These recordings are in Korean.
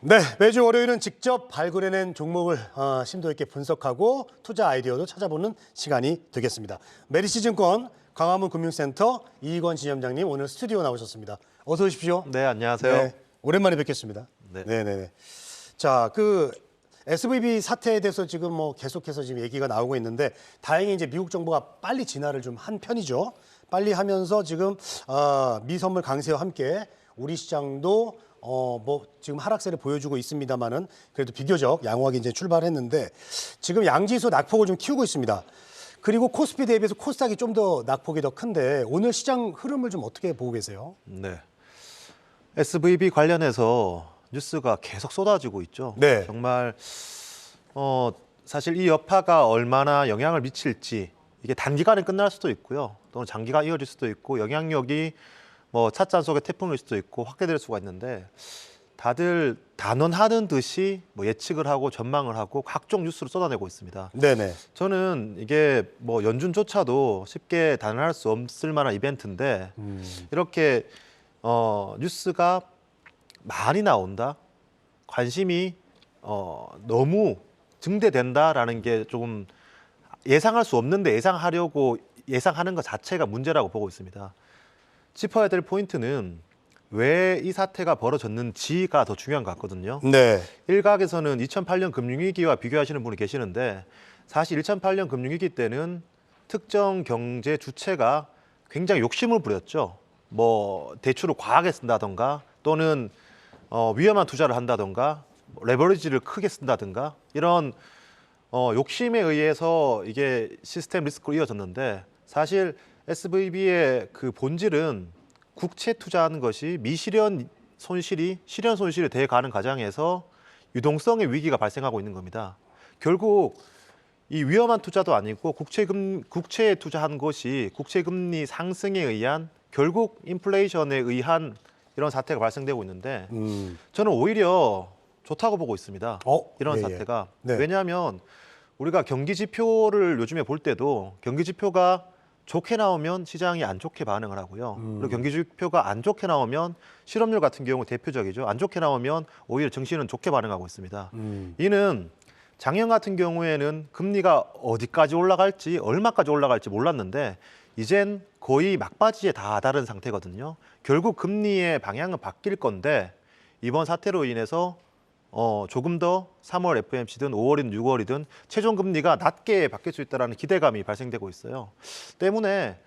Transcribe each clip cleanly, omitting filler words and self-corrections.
네, 매주 월요일은 직접 발굴해낸 종목을 심도 있게 분석하고 투자 아이디어도 찾아보는 시간이 되겠습니다. 메리시증권 광화문 금융센터 이익원 지점장님 오늘 스튜디오 나오셨습니다. 어서 오십시오. 네, 안녕하세요. 네, 오랜만에 뵙겠습니다. 네. 네네네. 자, SVB 사태에 대해서 지금 계속해서 지금 얘기가 나오고 있는데 다행히 이제 미국 정부가 빨리 진화를 좀 한 편이죠. 빨리 하면서 지금 미선물 강세와 함께 우리 시장도 지금 하락세를 보여주고 있습니다만은 그래도 비교적 양호하게 이제 출발했는데 지금 양지수 낙폭을 좀 키우고 있습니다. 그리고 코스피 대비해서 코스닥이 좀 더 낙폭이 더 큰데 오늘 시장 흐름을 좀 어떻게 보고 계세요? 네. SVB 관련해서 뉴스가 계속 쏟아지고 있죠. 네. 정말 사실 이 여파가 얼마나 영향을 미칠지 이게 단기간에 끝날 수도 있고요. 또는 장기간 이어질 수도 있고 영향력이 찻잔 속의 태풍일 수도 있고 확대될 수가 있는데 다들 단언하는 듯이 예측을 하고 전망을 하고 각종 뉴스를 쏟아내고 있습니다. 네네. 저는 이게 연준조차도 쉽게 단언할 수 없을 만한 이벤트인데 이렇게 뉴스가 많이 나온다, 관심이 너무 증대된다라는 게 조금 예상할 수 없는데 예상하려고 예상하는 것 자체가 문제라고 보고 있습니다. 짚어야 될 포인트는 왜 이 사태가 벌어졌는지가 더 중요한 것 같거든요. 네. 일각에서는 2008년 금융위기와 비교하시는 분이 계시는데 사실 2008년 금융위기 때는 특정 경제 주체가 굉장히 욕심을 부렸죠. 대출을 과하게 쓴다던가 또는 위험한 투자를 한다던가 레버리지를 크게 쓴다던가 이런 욕심에 의해서 이게 시스템 리스크로 이어졌는데 사실 SVB의 그 본질은 국채 투자하는 것이 미실현 손실이 실현 손실이 돼가는 과정에서 유동성의 위기가 발생하고 있는 겁니다. 결국 이 위험한 투자도 아니고 국채에 투자한 것이 국채금리 상승에 의한 결국 인플레이션에 의한 이런 사태가 발생되고 있는데 저는 오히려 좋다고 보고 있습니다. 이런 예, 예. 사태가. 네. 왜냐하면 우리가 경기 지표를 요즘에 볼 때도 경기 지표가 좋게 나오면 시장이 안 좋게 반응을 하고요. 그리고 경기 지표가 안 좋게 나오면 실업률 같은 경우 대표적이죠. 안 좋게 나오면 오히려 증시는 좋게 반응하고 있습니다. 이는 작년 같은 경우에는 금리가 어디까지 올라갈지 얼마까지 올라갈지 몰랐는데 이젠 거의 막바지에 다다른 상태거든요. 결국 금리의 방향은 바뀔 건데 이번 사태로 인해서 조금 더 3월 FOMC든 5월이든 6월이든 최종 금리가 낮게 바뀔 수 있다는 기대감이 발생되고 있어요. 때문에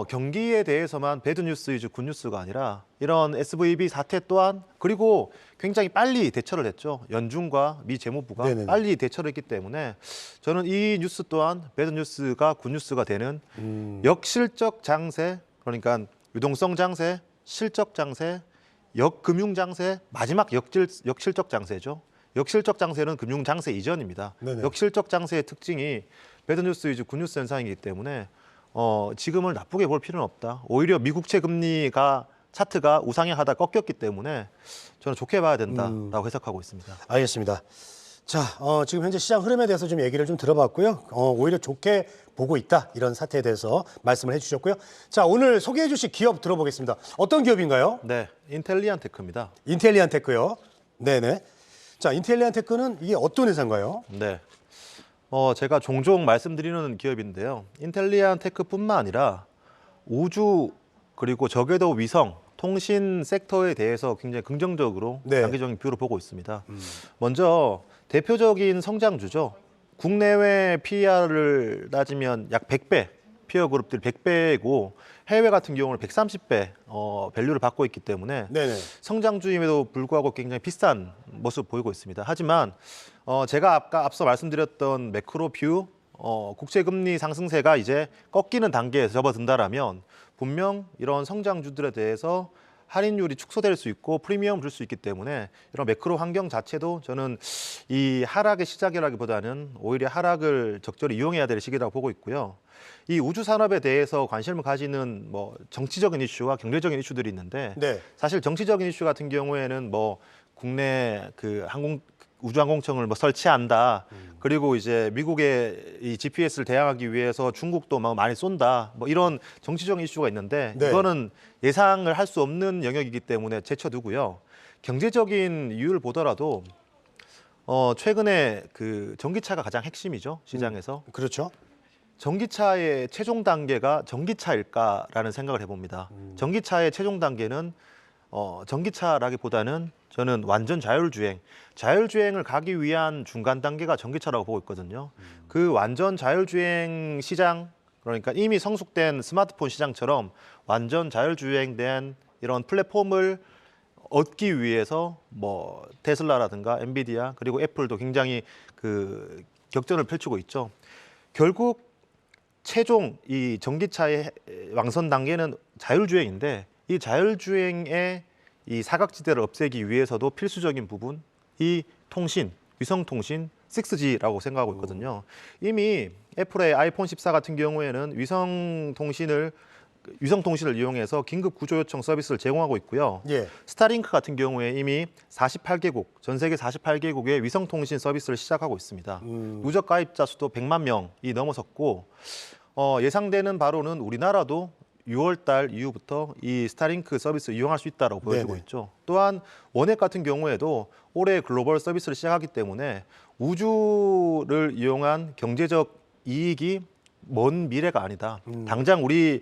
경기에 대해서만 배드 뉴스 이즈 굿 뉴스가 아니라 이런 SVB 사태 또한 그리고 굉장히 빨리 대처를 했죠. 연준과 미 재무부가 네네네. 빨리 대처를 했기 때문에 저는 이 뉴스 또한 배드 뉴스가 굿 뉴스가 되는 역실적 장세, 그러니까 유동성 장세, 실적 장세, 역금융 장세, 마지막 역실적 장세죠. 역실적 장세는 금융 장세 이전입니다. 네네. 역실적 장세의 특징이 배드 뉴스 이즈 굿 뉴스 현상이기 때문에 지금을 나쁘게 볼 필요는 없다. 오히려 미국채 금리가 차트가 우상향하다 꺾였기 때문에 저는 좋게 봐야 된다라고 해석하고 있습니다. 알겠습니다. 자, 지금 현재 시장 흐름에 대해서 좀 얘기를 좀 들어봤고요. 오히려 좋게 보고 있다 이런 사태에 대해서 말씀을 해주셨고요. 자, 오늘 소개해 주실 기업 들어보겠습니다. 어떤 기업인가요? 네, 인텔리안테크입니다. 인텔리안테크요. 네네. 자, 인텔리안테크는 이게 어떤 회사인가요? 네, 제가 종종 말씀드리는 기업인데요. 인텔리안테크뿐만 아니라 우주 그리고 저궤도 위성, 통신 섹터에 대해서 굉장히 긍정적으로 네. 장기적인 뷰를 보고 있습니다. 먼저 대표적인 성장주죠. 국내외 PER을 따지면 약 100배, 피어 그룹들 100배고 해외 같은 경우는 130배 밸류를 받고 있기 때문에 네네. 성장주임에도 불구하고 굉장히 비싼 모습 보이고 있습니다. 하지만 제가 아까 앞서 말씀드렸던 매크로 뷰, 국채금리 상승세가 이제 꺾이는 단계에 접어든다라면 분명 이런 성장주들에 대해서 할인율이 축소될 수 있고 프리미엄 줄 수 있기 때문에 이런 매크로 환경 자체도 저는 이 하락의 시작이라기보다는 오히려 하락을 적절히 이용해야 될 시기라고 보고 있고요. 이 우주 산업에 대해서 관심을 가지는 정치적인 이슈와 경제적인 이슈들이 있는데 네. 사실 정치적인 이슈 같은 경우에는 국내 그 우주항공청을 설치한다. 그리고 이제 미국의 이 GPS를 대항하기 위해서 중국도 많이 쏜다. 이런 정치적인 이슈가 있는데 네. 이거는 예상을 할 수 없는 영역이기 때문에 제쳐두고요. 경제적인 이유를 보더라도 최근에 그 전기차가 가장 핵심이죠, 시장에서. 그렇죠. 전기차의 최종 단계가 전기차일까라는 생각을 해봅니다. 전기차의 최종 단계는 전기차라기보다는 저는 완전 자율주행을 가기 위한 중간 단계가 전기차라고 보고 있거든요. 그 완전 자율주행 시장, 그러니까 이미 성숙된 스마트폰 시장처럼 완전 자율주행된 이런 플랫폼을 얻기 위해서 뭐 테슬라라든가 엔비디아 그리고 애플도 굉장히 그 격전을 펼치고 있죠. 결국 최종 이 전기차의 왕선 단계는 자율주행인데 이 자율주행의 이 사각지대를 없애기 위해서도 필수적인 부분 이 통신, 위성통신 6G라고 생각하고 있거든요. 이미 애플의 아이폰 14 같은 경우에는 위성통신을 이용해서 긴급 구조 요청 서비스를 제공하고 있고요. 예. 스타링크 같은 경우에 이미 48개국, 전 세계 48개국의 위성통신 서비스를 시작하고 있습니다. 누적 가입자 수도 100만 명이 넘어섰고 예상되는 바로는 우리나라도 6월 달 이후부터 이 스타링크 서비스를 이용할 수 있다고 보여지고 네네. 있죠. 또한 원액 같은 경우에도 올해 글로벌 서비스를 시작하기 때문에 우주를 이용한 경제적 이익이 먼 미래가 아니다. 당장 우리의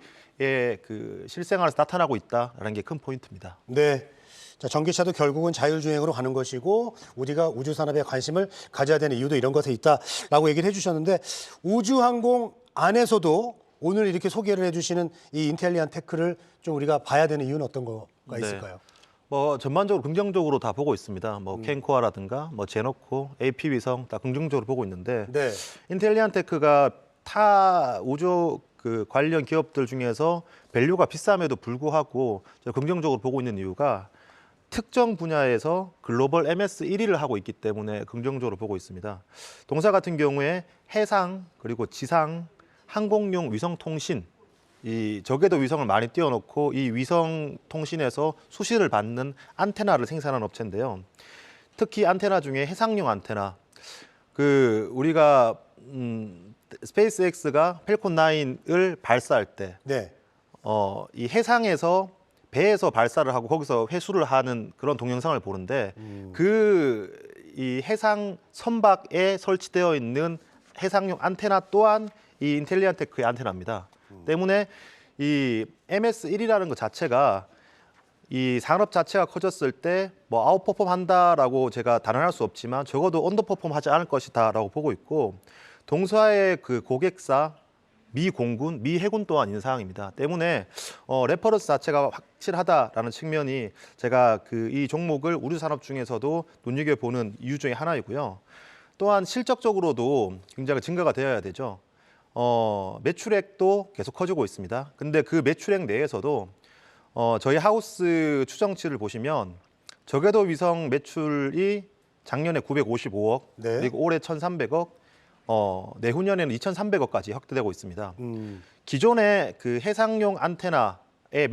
그 실생활에서 나타나고 있다라는 게 큰 포인트입니다. 네. 자, 전기차도 결국은 자율주행으로 가는 것이고 우리가 우주 산업에 관심을 가져야 되는 이유도 이런 것에 있다라고 얘기를 해주셨는데 우주항공 안에서도 오늘 이렇게 소개를 해주시는 이 인텔리안 테크를 좀 우리가 봐야 되는 이유는 어떤 거가 있을까요? 뭐 전반적으로 긍정적으로 다 보고 있습니다. 뭐 캔코아라든가 뭐 제노코, AP 위성 다 긍정적으로 보고 있는데 네. 인텔리안 테크가 타 우주 그 관련 기업들 중에서 밸류가 비쌈에도 불구하고 저 긍정적으로 보고 있는 이유가 특정 분야에서 글로벌 MS 1위를 하고 있기 때문에 긍정적으로 보고 있습니다. 동사 같은 경우에 해상 그리고 지상 항공용 위성 통신 이 적외도 위성을 많이 띄워놓고 이 위성 통신에서 수시를 받는 안테나를 생산하는 업체인데요. 특히 안테나 중에 해상용 안테나 그 우리가 스페이스X가 펠콘 9을 발사할 때 네. 이 해상에서 배에서 발사를 하고 거기서 회수를 하는 그런 동영상을 보는데 그 이 해상 선박에 설치되어 있는 해상용 안테나 또한 이 인텔리안 테크의 안테나입니다. 때문에 이 MS1이라는 것 자체가 이 산업 자체가 커졌을 때 뭐 아웃퍼폼 한다라고 제가 단언할 수 없지만 적어도 언더퍼폼 하지 않을 것이다라고 보고 있고 동사의 그 고객사 미 공군, 미 해군 또한 있는 상황입니다. 때문에 레퍼런스 자체가 확실하다라는 측면이 제가 그 이 종목을 우주 산업 중에서도 눈여겨보는 이유 중에 하나이고요. 또한 실적적으로도 굉장히 증가가 되어야 되죠. 매출액도 계속 커지고 있습니다. 근데 그 매출액 내에서도 저희 하우스 추정치를 보시면 저궤도 위성 매출이 작년에 955억, 네. 그리고 올해 1,300억, 내후년에는 2,300억까지 확대되고 있습니다. 기존의 그 해상용 안테나의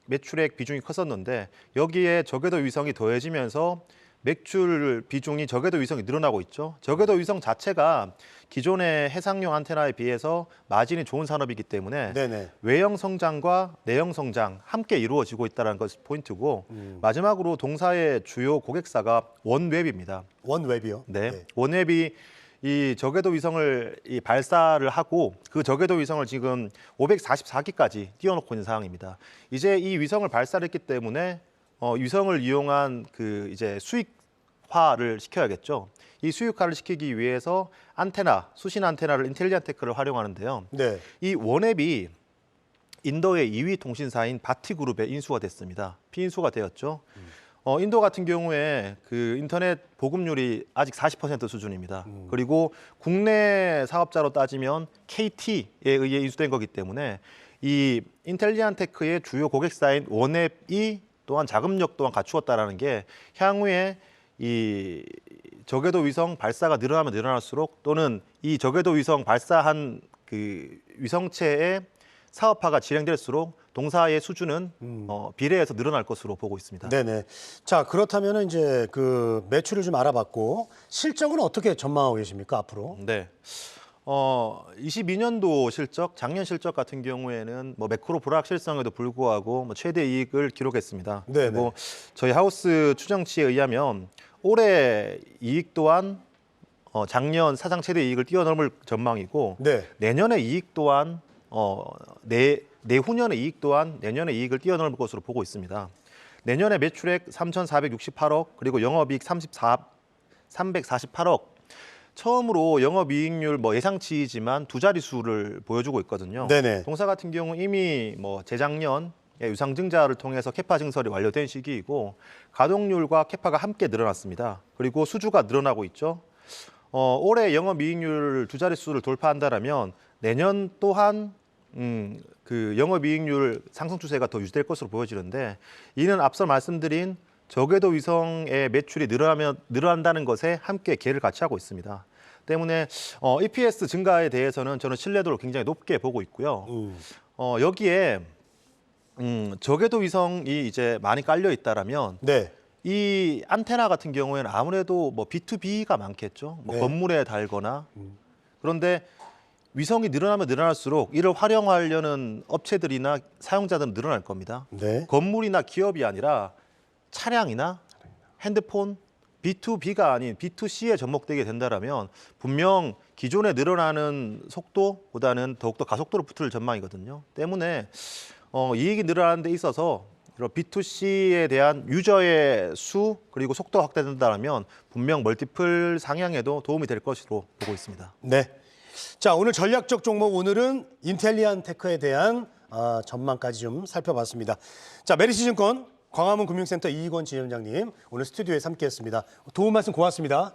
매출액 비중이 컸었는데 여기에 저궤도 위성이 더해지면서 매출 비중이 저궤도 위성이 늘어나고 있죠. 저궤도 위성 자체가 기존의 해상용 안테나에 비해서 마진이 좋은 산업이기 때문에 네네. 외형 성장과 내형 성장 함께 이루어지고 있다는 것이 포인트고 마지막으로 동사의 주요 고객사가 원웹입니다. 원웹이요. 네. 원웹이 이 저궤도 위성을 이 발사를 하고 그 저궤도 위성을 지금 544기까지 띄워놓고 있는 상황입니다. 이제 이 위성을 발사를 했기 때문에 위성을 이용한 그 이제 수익화를 시켜야겠죠. 이 수익화를 시키기 위해서 안테나, 수신 안테나를 인텔리안 테크를 활용하는데요. 네. 이 원앱이 인도의 2위 통신사인 바티그룹에 인수가 됐습니다. 피인수가 되었죠. 인도 같은 경우에 그 인터넷 보급률이 아직 40% 수준입니다. 그리고 국내 사업자로 따지면 KT에 의해 인수된 거기 때문에 이 인텔리안 테크의 주요 고객사인 원앱이 또한 자금력 또한 갖추었다라는 게 향후에 이 저궤도 위성 발사가 늘어나면 늘어날수록 또는 이 저궤도 위성 발사한 그 위성체의 사업화가 진행될수록 동사의 수준은 비례해서 늘어날 것으로 보고 있습니다. 네네. 자, 그렇다면 이제 그 매출을 좀 알아봤고 실적은 어떻게 전망하고 계십니까 앞으로? 네. 22년도 실적, 작년 실적 같은 경우에는 뭐 매크로 불확실성에도 불구하고 뭐 최대 이익을 기록했습니다. 네네. 그리고 저희 하우스 추정치에 의하면 올해 이익 또한 작년 사상 최대 이익을 뛰어넘을 전망이고 네. 내년의 이익 또한 내후년의 이익 또한 내년의 이익을 뛰어넘을 것으로 보고 있습니다. 내년에 매출액 3,468억 그리고 영업이익 348억. 처음으로 영업이익률 뭐 예상치이지만 두 자릿수를 보여주고 있거든요. 네네. 동사 같은 경우 이미 뭐 재작년 유상증자를 통해서 캐파 증설이 완료된 시기이고 가동률과 캐파가 함께 늘어났습니다. 그리고 수주가 늘어나고 있죠. 올해 영업이익률 두 자릿수를 돌파한다라면 내년 또한 그 영업이익률 상승 추세가 더 유지될 것으로 보여지는데 이는 앞서 말씀드린 저궤도 위성의 매출이 늘어난다는 것에 함께 개를 같이 하고 있습니다. 때문에 EPS 증가에 대해서는 저는 신뢰도를 굉장히 높게 보고 있고요. 여기에 저궤도 위성이 이제 많이 깔려 있다라면 네. 이 안테나 같은 경우에는 아무래도 뭐 B2B가 많겠죠. 뭐 네. 건물에 달거나. 그런데 위성이 늘어나면 늘어날수록 이를 활용하려는 업체들이나 사용자들은 늘어날 겁니다. 네. 건물이나 기업이 아니라 차량이나 핸드폰, B2B가 아닌 B2C에 접목되게 된다라면 분명 기존에 늘어나는 속도보다는 더욱더 가속도를 붙을 전망이거든요. 때문에 이익이 늘어나는 데 있어서 이런 B2C에 대한 유저의 수 그리고 속도가 확대된다면 분명 멀티플 상향에도 도움이 될 것으로 보고 있습니다. 네. 자, 오늘 전략적 종목 오늘은 인텔리안 테크에 대한 전망까지 좀 살펴봤습니다. 자, 메리츠증권 광화문 금융센터 이익원 지점장님 오늘 스튜디오에 함께했습니다. 도움 말씀 고맙습니다.